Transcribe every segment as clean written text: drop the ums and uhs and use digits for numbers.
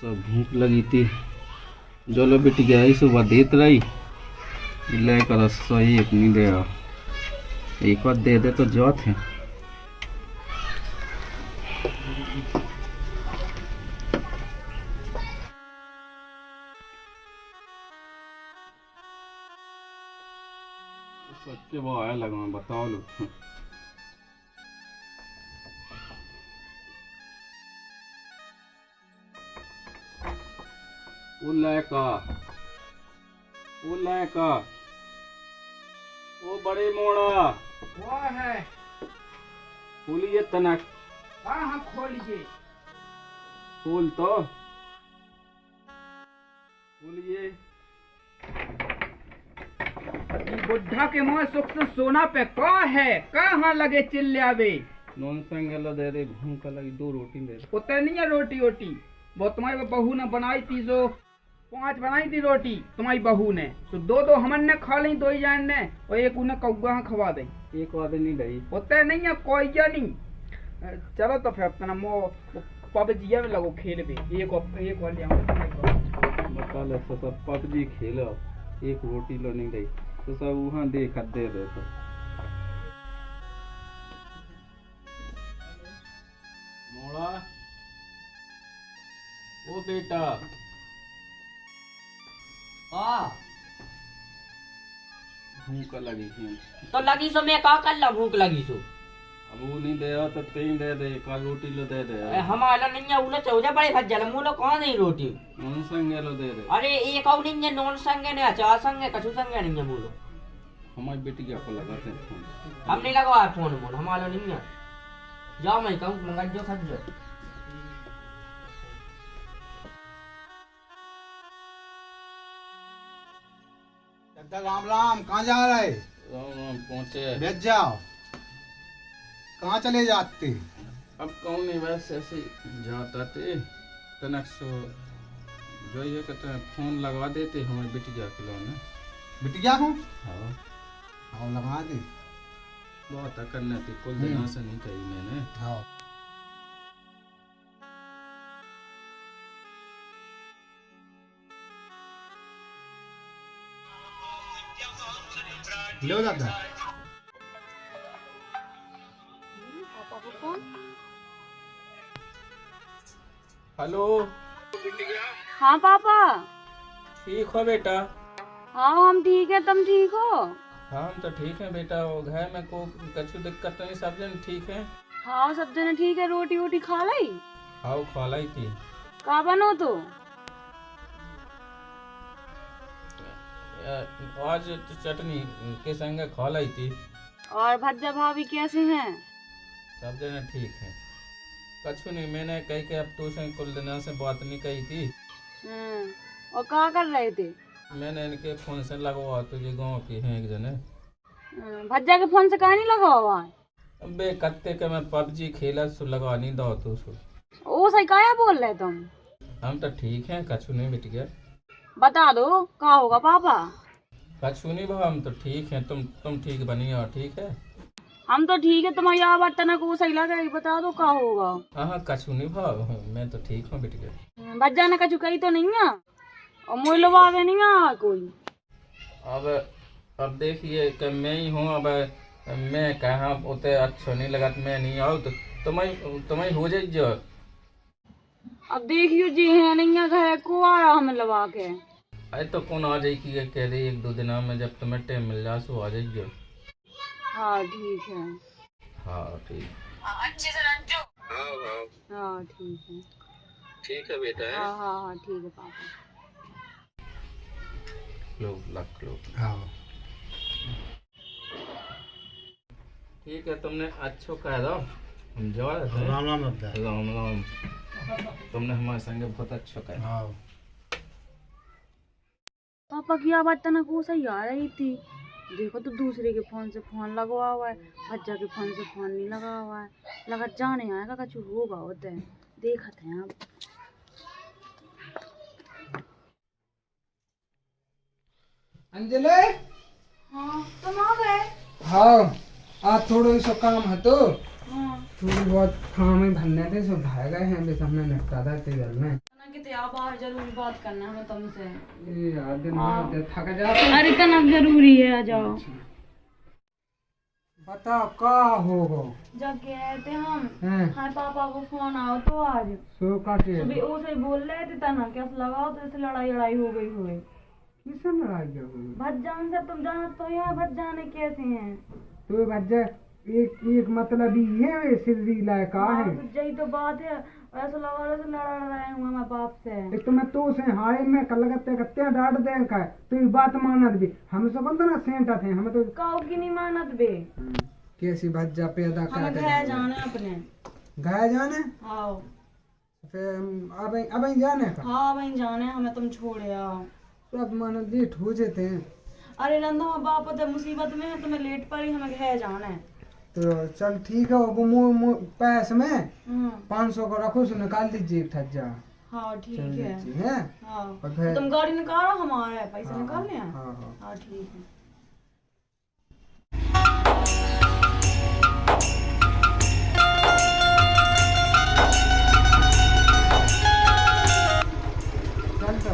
सब भूख लगी थी। जो लो बिट गया ही सुबह देत रही लेकर सही एक नहीं दे रहा। एक बार दे दे तो जो थे। सच्चे वो आया लगा बताओ लो। वो बड़े मोड़ा वो है। खोलिए तनक। हाँ खोलिए। खोल तो खोलिए। बुढ़ा के मुँह सुख से सोना पे का है कहाँ लगे चिल्लावे। नॉन संगेलो दे दे भूख लगी 2 रोटी दे। उतने नहीं है रोटी वोटी। वो तुम्हारी बहू ने बनाई थी जो 5 बनाई थी रोटी तुम्हारी बहू ने तो 2 हमन ने खा ली 2 जान ने और एक उन्हें कौआ खवा दे। एक वादे नहीं रही उतने नहीं है कोई या नहीं। चलो तो फिर अपना मो पबजी में लगो खेल पे एक वाले बता ले तो सब पबजी खेलो एक रोटी लो नहीं रही तो सब वहाँ देख दे दे तो मोड़ा। ओ बेटा भूख लगी थी तो लगी सो मैं का कर ला भूख लगी सो। अब वो नहीं दे तो तीन दे दे का रोटी लो दे दे। हमारा नहीं है उन्हें चौजा बड़े भज जाला मुलो कौन नहीं रोटी नॉन संगे लो दे दे। अरे एक और नहीं है नॉन संगे ने चार संगे कछु संगे नहीं है मुलो। हमारी बेटी क्या को लगाते हैं फोन। हम नहीं लगवा फोन मोन हमारा नहीं है। जाओ मैं कहूँ मंगा जो खा जो। राम राम कहाँ जा रहे? राम राम पहुँचे। बैठ जाओ। कहाँ चले जाते? अब कौन नहीं वैसे ऐसे जाता थे तनक सो जो ये कहते हैं फोन लगवा देते हमारी बिटिया खिलौने। बिटिया को? हाँ हाँ लगा दे। बहुत करने थी कुल दिनों से नहीं कही मैंने। हाँ लो दादा। हेलो। हाँ पापा। ठीक हो बेटा? हाँ हम ठीक है तुम ठीक हो? हाँ हम तो ठीक है बेटा। वो घर में को कछु दिक्कत नहीं सब जन ठीक है। हाँ सब जने ठीक है। रोटी वोटी खा ली? हाँ खा लाई थी। का बनो तो? आज तो चटनी के संग खा लाई थी। और भज्जा भाभी कैसे हैं? सब जने ठीक है। कछु नहीं मैंने कही के अब तो से कुल दिनों से बात नहीं कही थी। और क्या कर रहे थे? मैंने इनके फोन से लगवा तुझे गाँव के हैं एक जने। भज्जा के फोन से कहा नहीं लगा हुआ? अबे कत्ते के मैं पबजी खेला सो लगा नहीं दो तो सो। ओ सही क्या बोल रहे तुम? हम तो ठीक हैं कछु नहीं बिट गया। बता दो क्या होगा पापा? कछु नहीं भाव हम तो ठीक हैं। तुम ठीक बनी हो ठीक है? हम तो ठीक है। तुम्हारी आवाज तनक वो सही लगा बता दो क्या होगा? हाँ कछु नहीं भाव मैं तो ठीक हूँ बिट गया। भज्जा ने कछु कही तो नहीं है और मोइलो बावे नहीं है कोई? अब देखिए कि मैं ही हूँ। अब मैं कहाँ उतने अच्छा नहीं लगा तो मैं नहीं आऊँ तो तुम्हें हो जाए जो। अब देखियो जी है नहीं है घर को आया हमें लगा के। अरे तो कौन आ जाएगी कह रही 1-2 दिन में जब तुम्हें टाइम मिल जाए सो आ जाइए। हाँ ठीक है। हाँ ठीक। अच्छे से रंजू। हाँ हाँ ठीक है। ठीक है बेटा है? हाँ हाँ हाँ ठीक है पापा। लख लो। हाँ ठीक है तुमने अच्छो कह दो हम जा रहे थे। राम राम दादा। राम राम। तुमने हमारे संगे बहुत अच्छा कहा। हाँ पापा की आवाज तनक वो सही आ रही थी। देखो तो दूसरे के फोन से फोन लगा हुआ है। भज्जा के फोन से फोन नहीं लगा हुआ है। लगा जाने आएगा कुछ होगा होता है। देखते हैं अब। अंजलि। हाँ तुम आ गए? हाँ आज थोड़ा सा काम है तो हाँ थोड़ी बहुत काम ही भरने थे सो भाग गए हैं। बस हमने निपटा था घर में। कितने आप बाहर जरूरी बात करना है तुमसे। यार दिन भर थक जाते। अरे इतना जरूरी है, आ जाओ। बताओ का होगा। जब गए थे हम, हैं? हाँ पापा को फोन आओ तो आज सो का के अभी उसे बोल रहे थे तना कैसे लगाओ तो ऐसे लड़ाई हो गई हुई। किससे लड़ाई हुई? भज्जान से तुम जानत तो है भज्जाने कैसे हैं। तो भज्जा एक मतलब ये वे सिर्री लायका है। यही तो बात है, ऐसा लगा रहे लड़ रहे हूँ मैं बाप से। एक तो मैं तो से हारे में कल कत्ते डांट दे का तो ये बात मानत भी हम सब ना सेंटा थे हम तो काऊ की नहीं मानत बे। कैसी भज्जा पैदा हमें कर घर जाने अपने गाय जाने। हाँ फिर अब जाने का। हाँ वहीं जाने हमें तुम छोड़े आओ। सब मानो लेट हो जाते हैं। अरे रंधा बाप तो मुसीबत में है, तुम्हें लेट पड़ी, हमें घर जाना है। तो चल ठीक है वो पैस में 500 को रखो सो निकाल दीजिए एक ठज्जा। हाँ ठीक चल है। है। हाँ और फिर तुम गाड़ी निकालो, हमारा पैसे हाँ, निकालने हैं। हाँ हाँ हाँ ठीक है। चल तो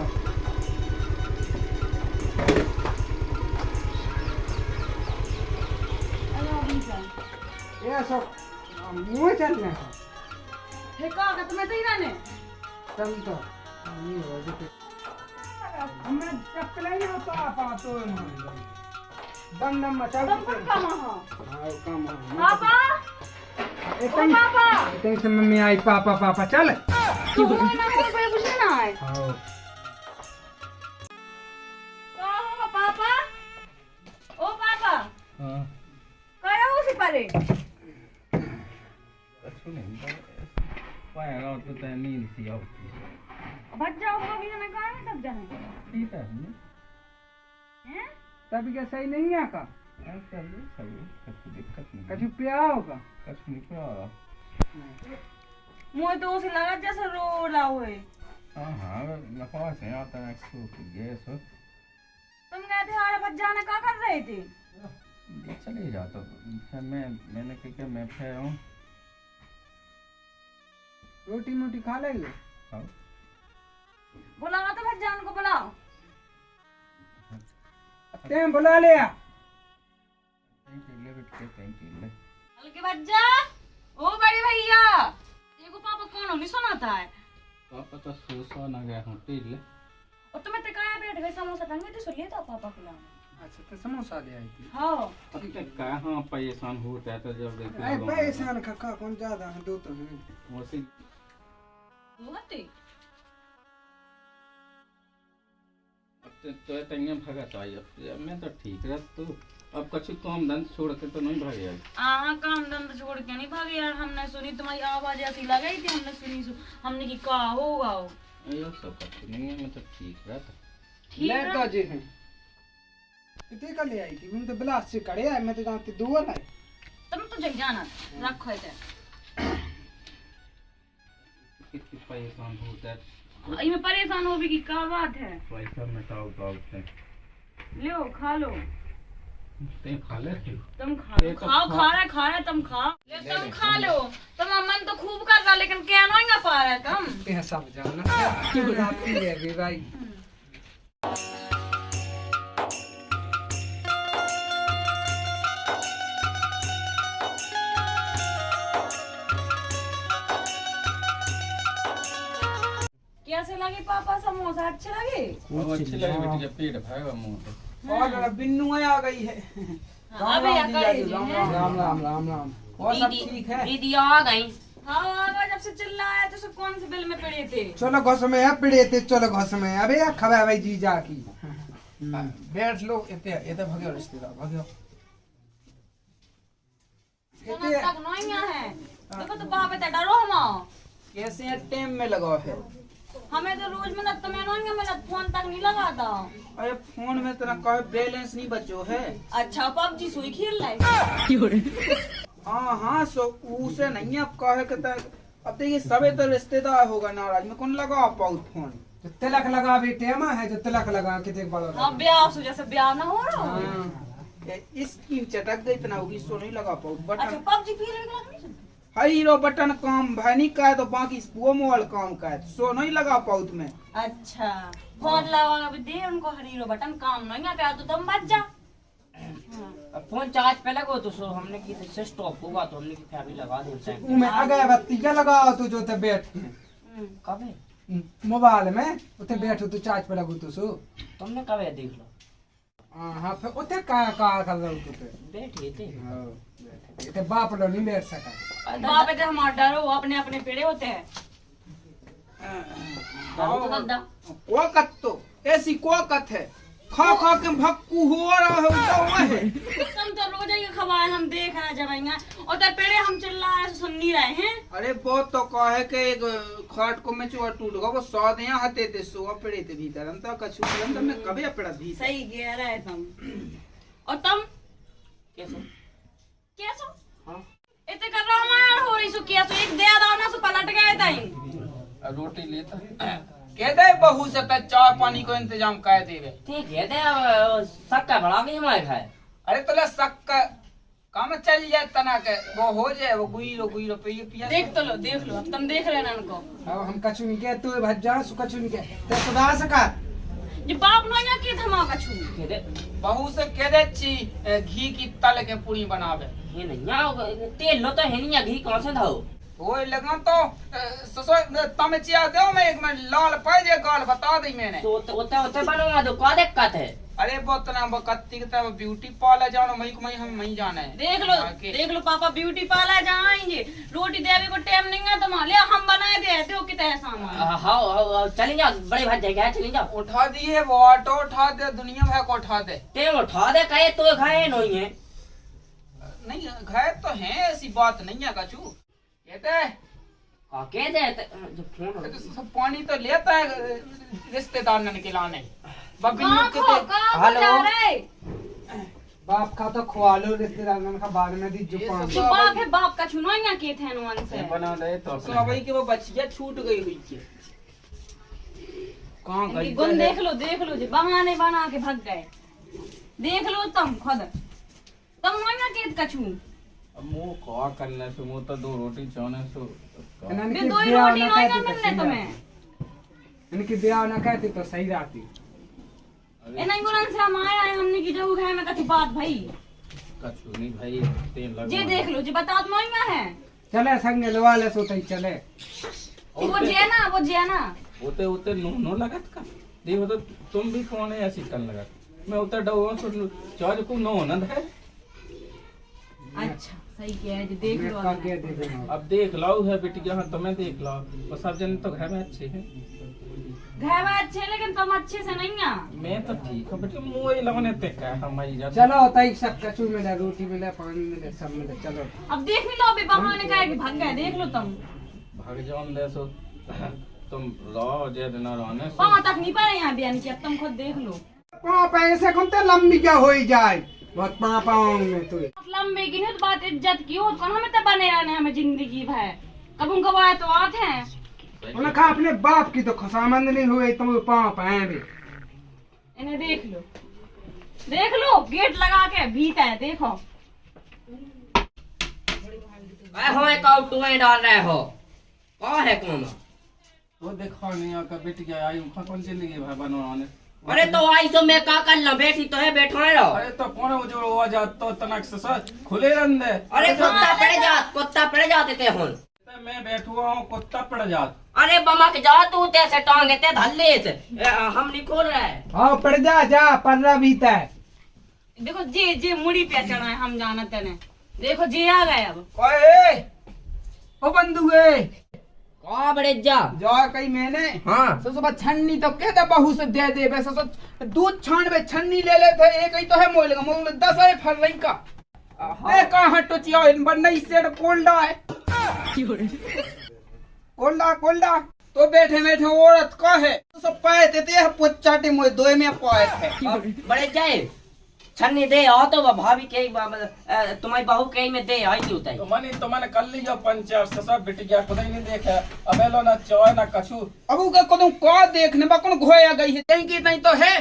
ये सब मुँह चलने का ठेका का तुम्हें तो ही रहने। चल तो नहीं हो जाते हमें चक्कर नहीं होता आपा तो दम दम मचा तुम कौन कमा हो? हाँ काम पापा एकदम पापा एकदम से मम्मी आई पापा पापा चल तू हो ना हो कोई कुछ ना है। हाँ का हो पापा? ओ पापा हाँ कया हो सी परे? कछु नहीं पाएगा तो तय नींद सी आती है। बच जाओ अभी हमें कहा नहीं सब जाने ठीक है हैं। तब क्या सही नहीं है का चल सही कछु दिक्कत नहीं कछु प्या होगा कछु नहीं कर रहा। मुझे तो उसे लगा जैसे रो रहा हुए। हाँ हाँ लखवा से आता है गैस तुम गए थे हमारे बच जाने का कर रहे थे? चले जाता फिर मैंने क्या मैं फिर हूँ रोटी मोटी खा लेंगे। बुलाओ तो भज्जान को बुलाओ। तें बुला लिया हल्के भज्जा ओ बड़े भैया देखो पापा कौन नहीं सुनाता है। पापा तो सो ना गया हूँ पी ले। और तुम्हें तकाया बैठ गए समोसा टंगे थे सुन था पापा को लाने। अच्छा तो समोसा ले आई थी। हाँ अब तक कहाँ परेशान होता है तो जब अरे परेशान खक्का कौन ज्यादा है दो तो हैं वैसे होते तो तंगे भगत आई अब मैं तो ठीक रह तू अब कछु काम धंध छोड़ के तो नहीं भाग यार। हाँ काम धंधा छोड़ के नहीं भागे यार। हमने सुनी तुम्हारी आवाज ऐसी लगाई थी, हमने सुनी हमने की कहा होगा वो ये सब कछु नहीं है मैं तो ठीक रहा था। ठीक ले है तो जी हैं कितने का ले आई थी मैं तो बिलास से करे है मैं तो जानती दो है तुम तो जग जाना था, रखो इधर। कितनी परेशान होता है इनमें परेशान हो भी की क्या बात है। पैसा मिटाओ से लो खा लो ते खा ले तुम खा लो। खा रहे तुम खाओ ले तुम खा लो। तुम मन तो खूब कर रहा लेकिन क्या नहीं पा रहे तुम। ये सब जाना आती है भी भाई। कैसे लगे पापा समोसा? अच्छे लगे? अच्छी लगी बेटी पेट भरेगा मुंह पे। और बिन्नू आ गई है। हाँ भैया करे जी राम हैं। राम राम राम राम और सब ठीक है। दीदी आ गई। हाँ आगा जब से चिल्लाया तो सब कौन से बिल में पड़े थे? चलो घस में है पिड़े थे चलो घस में अबे यार खबर भाई जी जा की बैठ लो ये तो भगो रिश्तेदार भगो सुना तक नहीं है। देखो तो बाप इतना डरो हम कैसे टाइम में लगा है। हमें तो रोज मिनट तो मैं नहीं मिनट फोन तक नहीं लगाता। अरे फोन में तेरा कोई बैलेंस नहीं बचो है। अच्छा पबजी सुई खेल रहे। हाँ हाँ सो उसे नहीं अब कहे के अब देखिए सबे तो रिश्तेदार होगा नाराज में कौन लगा पाऊ फोन जो तिलक लगा भी टेमा है जो तिलक लगा के देख बड़ा हाँ ब्याह सो जैसे ब्याह ना हो रहा। हाँ। इसकी चटक गई इतना होगी सो नहीं लगा पाऊ बट अच्छा पबजी खेल रहे हीरो बटन काम भैनी का है तो बाकी वो मोबाइल काम का है सो नहीं लगा पाउत में। अच्छा फोन लगा दे उनको हीरो बटन काम नहीं आता तो तुम बच जा। अब फोन चार्ज पे लगो तो सो हमने की तो स्टॉप होगा तो हमने की फिर अभी लगा दे मैं अगरबत्ती क्या लगाओ तू जो ते बैठ कब है मोबाइल में उते बैठो तू चार्ज पे लगो तू सो तुमने कब है देख लो। हां फिर उते का कर रहो तू ते बैठिए थे ते बाप लो नहीं बैठ सका बाप पे हम डरो अपने अपने पेड़े होते हैं। को कत तो ऐसी को कत है खा खा के भक्कू हो रहा है। तुम तो रोज ही खवाए हम देख रहे जब आएंगे और तेरे पेड़े हम चिल्ला रहे सुन नहीं रहे हैं। अरे बहुत तो कहे के एक खाट को में चुआ टूट गया वो 100 दिया हते ते सो पेड़े ते भीतर अंत कछु अंत में कबे पेड़ा भी सही कह रहा है तुम। और तुम कैसे कैसो हां इतने कर रामायण हो रही सो कैसो एक दे दाव ना सो पलट गए तई रोटी लेता कह दे बहू से तो चाय पानी को इंतजाम कर देवे। ठीक है दे अब सक्का बड़ा भी हमारे खाए। अरे तोला सक्का काम चल जाए तना के वो हो जाए वो गुइलो पे पिया देख तो लो देख लो अब तुम देख रहे ना उनको। अब हम कछु नहीं के तू भज जा सु कछु नहीं के ते सुधा सका ये बाप नो यहाँ की धमाका छू कह दे बहू से कह दे ची घी की तल के पूरी बनावे ये नहीं यार तेल लो तो है नहीं घी कौन से धाओ वो लगा तो ससुर तमे चिया दो मैं एक मिनट लाल पाए गाल बता दी मैंने तो ओते बनवा दो का दिक्कत है। अरे बहुत ना बकत्ती का ब्यूटी पार्लर जानो मई हम मई जाना है। देख लो पापा ब्यूटी पार्लर जाएंगे रोटी देवे को टाइम नहीं है तुम्हारे लिए हम बनाए दे दो कितने सामान। हाँ चलें जाओ बड़े भाई जाएगा चलें जाओ उठा दिए वो ऑटो उठा दे दुनिया भर को उठा दे ते उठा दे कहे तो खाए नहीं है नहीं घाय तो है ऐसी बात नहीं है कछु कहते कह दे जो फोन तो सब पानी तो लेता है रिश्तेदार ने के लाने हेलो बाप का तो खवा लो रिश्तेदार का बाद में दी जो ये पान सब बाप है बाप का छुनो यहाँ के थे नुआन से बना ले तो भाई के वो बचिया छूट गई हुई है कहाँ गई गुण देख लो जी बहाने बना के भाग गए देख लो तुम खुद तुम यहाँ के कछू मुंह खा करने से मुंह तो 2 रोटी चाने से मैं 2 ही रोटी नहीं मिलने तुम्हें इनकी ब्याह ना कहती तो सही रहती। ए नहीं गुणन से हम आया है हमने की जो है मैं कछु बात भाई कछु नहीं भाई तेल लगा जी देख लो जी बता तो नहीं है चले संग लवा ले सोते चले वो जे ना उते उते नो लगत का देखो तो तुम भी कौन है ऐसी कर लगा मैं उते डो सो चार्ज को नो ना है। अच्छा सही किया है जी देख लो अब देख लाओ है बेटी हाँ तुम्हें देख लाओ और सब जन तो घर में अच्छे हैं घर में अच्छे लेकिन तुम अच्छे से नहीं है। मैं तो ठीक हूँ बेटी मुँह ही लगने तक है हमारी जा चलो तई सब कछु मिले रोटी मिले पानी मिले सब मिले चलो अब देख लो अभी बहाने का है कि भाग गए देख लो तुम भाग जाओ दे सो तुम रहो जे दिन रहने सो वहाँ तक नहीं पाए यहाँ बयान की अब तुम खुद देख लो पाप ऐसे कौन ते लंबी क्या हो जाए बहुत पापा में तो लंबे की नहीं तो बात इज्जत की हो कौन हमें तो बने रहने हमें जिंदगी भर कब उनको आए तो आते हैं उन्हें कहा अपने बाप की तो खुशामंद नहीं हुए तुम पाप हैं भी इन्हें देख लो गेट लगा के भीतर देखो हो अकाउंट में डाल रहे हो कौन है कौन वो देखो नहीं आका बेटी क्या आई कौन चली गई भाई बनवाने अरे तो आई सो मैं का कर ला बैठी तो है बैठा रहो। अरे तो कौन है वो जो आवाज आता तनक से सर खुले रन दे अरे कुत्ता पड़ जाते थे हुन मैं बैठुआ हूँ कुत्ता पड़ जात अरे बमक जा तू तैसे टांगे ते धल्ले से हम नहीं खोल रहे हैं। हाँ पड़ जा पर्रा भीतर देखो जे मुड़ी पे चढ़ा है हम जानते ने देखो जे आ गए अब ओए ओ बंधुए का बड़े जा कहीं मैंने हाँ सो सुबह छन्नी तो कह दे बहू से दे वैसे सो दूध छानवे छन्नी ले लेते एक ही तो है मोल 10 है फल रही का ए कहां टोचिया इन बनना इससे कोल्डा है कोल्डा तो बैठे औरत का है तो सब पाए थे पुच्चाटे मोए दो में पाए थे बड़े जाए छन्नी दे आ तो भाभी के तुम्हारी बहू के में दे आई होता है तो मैंने कर लिया पंचायत से सब बिट गया खुद ही नहीं देखा अबे लो ना चाय ना कछु अब का कदम का देखने बा कौन घोया गई है कहीं की नहीं तो है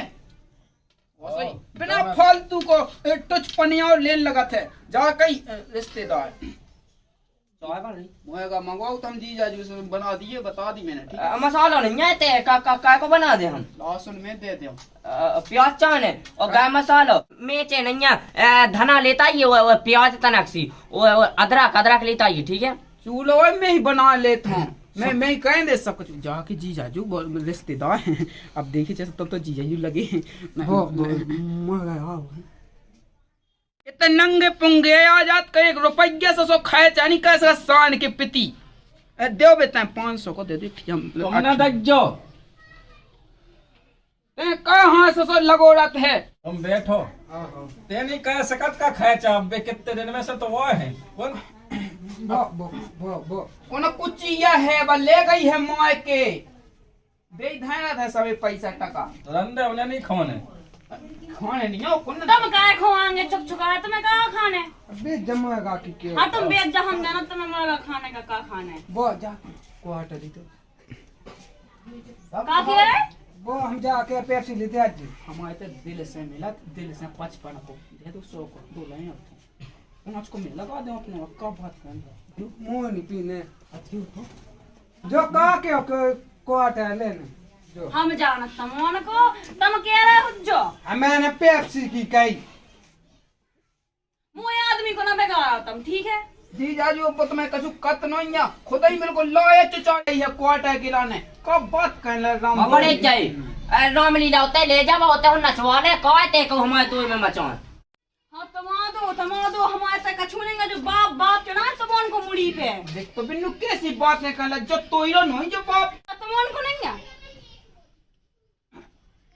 बिना फालतू को टच पनिया और लेन लगा थे जा कई रिश्तेदार चाय बन रही मोएगा मंगवाओ तुम जीजा जी से बना दिए, बता दी मैंने, ठीक है। मसाला नहीं है ते का को बना दे हम लहसुन में दे दो, प्याज चाने और गाय मसाला मेचे नहीं है धना लेता ही वो प्याज तनकसी वो अदरक अदरक लेता ही, ठीक है। चूल्हे में ही बना लेता हूँ मैं ही कह दे सब कुछ जाके जीजा जी रिश्तेदार हैं, अब देखिए जैसे तब तो जीजा जी लगे इतने नंगे पुंगे आ जात का 1 रुपया से सो खाए चानी कैसे सान के पिती दे बेटा 500 को दे दे तुमने देख जो कहाँ से सो लगो रत है। तुम बैठो, ते नहीं कह सकत का खेचा बे कितने दिन में से तो वो है कौन उन कुचिया है बा ले गई है माय के दे धाना था सबे पैसा टका रंदे उन्हें नहीं खाने खाने नहीं हो कौन तुम काय खुआएंगे चुप चुका तुम्हें कहा खाने। अबे जमेगा कि क्या हाँ तुम बेच जा, हम जाना तुम्हें मरेगा खाने का खाना है। वो जा क्वार्टर दी तो का किया है? वो हम जाके पेप्सी लेते आज हमारे तो दिल से मिला, दिल से 55 को दे दो 100 को 2 लाइन 5 को मिल लगा दो अपने का बात कर मुंह नहीं पीने अच्छी तो जो कहा के क्वार्टर लेने जो हम जाना तमोन को तुम कह रहे हो जो मैंने पेप्सी की कही मुझे आदमी को ना बेकार तुम, ठीक है। जीजा जी ऊपर तुम्हें कछु कत नहीं है, खुद ही मेरे को लाए चचा है क्वार्टर गिराने कब बात कहने राम बड़े चाहिए रामलीला होता है ले जावा होता है नचवा ले कहते को हमारे तो में मचान। हाँ तमा दो हमारे तक कछु नहीं जो बाप बाप चढ़ा तमोन को मुड़ी पे देख तो बिन्नू कैसी बात है कहला जो तोइरो नहीं जो बाप तमोन को नहीं है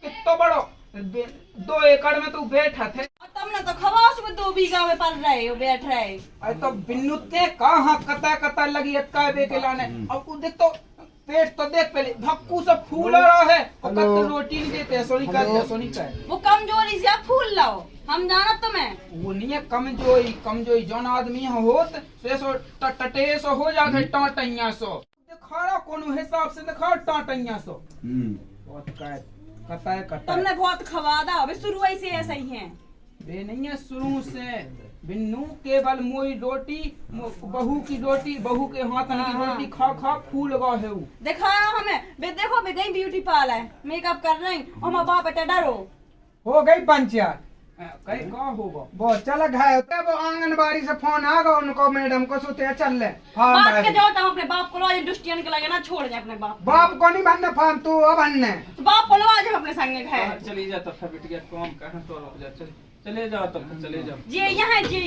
कितना बड़ो 2 एकड़ में तू बैठा थे तुमने तो खवास में 2 बीघा में पल रहे हो बैठ रहे। अरे तो बिन्नू ते कहाँ कता कता लगी अटका बे के लाने अब तू देख तो पेट तो देख पहले भक्कू सब फूल रहा है और कत रोटी नहीं देते सोनी का वो कमजोरी से आप फूल लाओ हम जाना तुम्हें वो नहीं है कमजोरी जौन आदमी होत से सो टटे सो हो जाते टाटैया सो दिखारा कोनो हिसाब से दिखा टाटैया सो बहुत कता है तुमने बहुत खवादा अभी शुरू से ऐसा ही है वे नहीं है शुरू से बिन्नू केवल मोई रोटी बहू की रोटी बहू के हाथ की रोटी खा खा फूल गए है दिखा रहा हमें बे देखो बे गई ब्यूटी पार्लर है मेकअप कर रही और माँ बाप बेटा डरो हो गई पंचायत कहीं का होगा वो चल गए वो आंगनबाड़ी से फोन आ गया उनको मैडम को सोते चल ले बात के जाओ तुम अपने बाप को लो इंडस्ट्रियन के लगे ना छोड़ जाए अपने बाप बाप को नहीं बनना फार्म तू अब बनने तो बाप को लो आज अपने संग है चली जा तो फिर बिटिया काम कहां तो रुक जा चले जाओ तो चले जाओ जी यहाँ जी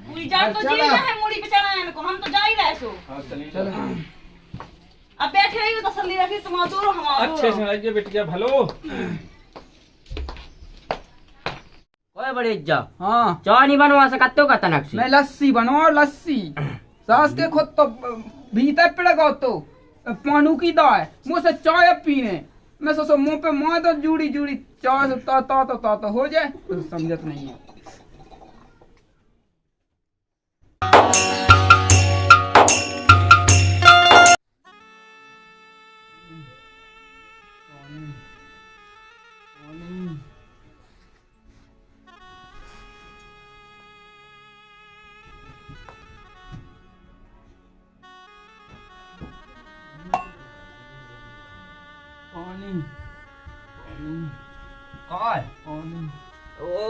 पूरी जान तो जी यहाँ मुड़ी पे चढ़ा है इनको हम तो जा ही रहे सो हां चले अब बैठे रही तो तसल्ली रखी तुम दूर हम अच्छे से आइए बिटिया भलो ओए बड़े इज्जा हाँ चाय नहीं बनवा सकते हो का तनक मैं लस्सी बनवाओ लस्सी सास के खुद तो भीतर पड़ गो तो पानू की दाय मुझसे चाय पीने मैं सोचो मुंह पे मार दो जुड़ी चाय से तो हो जाए तो समझत नहीं है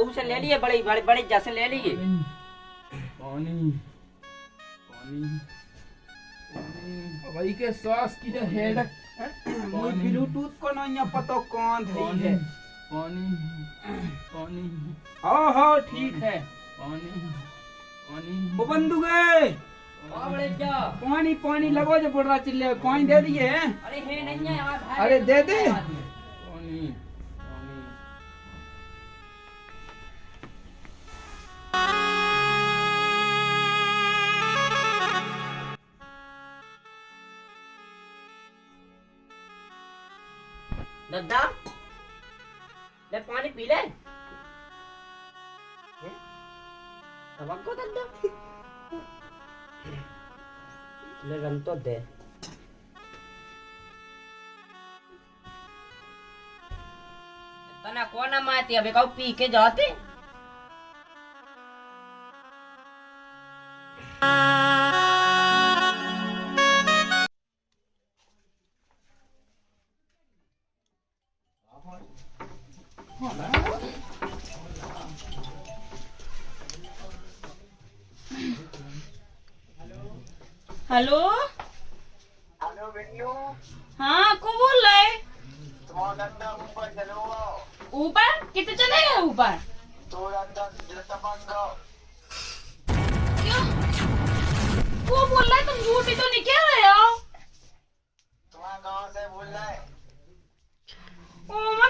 उसे ले लिए बड़े बड़े बड़े जैसे ले लिए भाई के सास की जो हेड मुझे ब्लूटूथ को नहीं पता कौन है हाँ हाँ ठीक है वो बंदू गए पानी लगो जो पड़ रहा चिल्ले पानी दे दिए अरे है नहीं है यार अरे दे दे दादा ले पानी पी ले दादा ले रन तो दे तना कोना माती अबे कहो पी के जाते हेलो हाँ को बोल रहे? ऊपर कितने चले गए ऊपर? क्यों? वो बोल रहा है तुम झूठी तो नहीं कह रहे हो? ओ मैं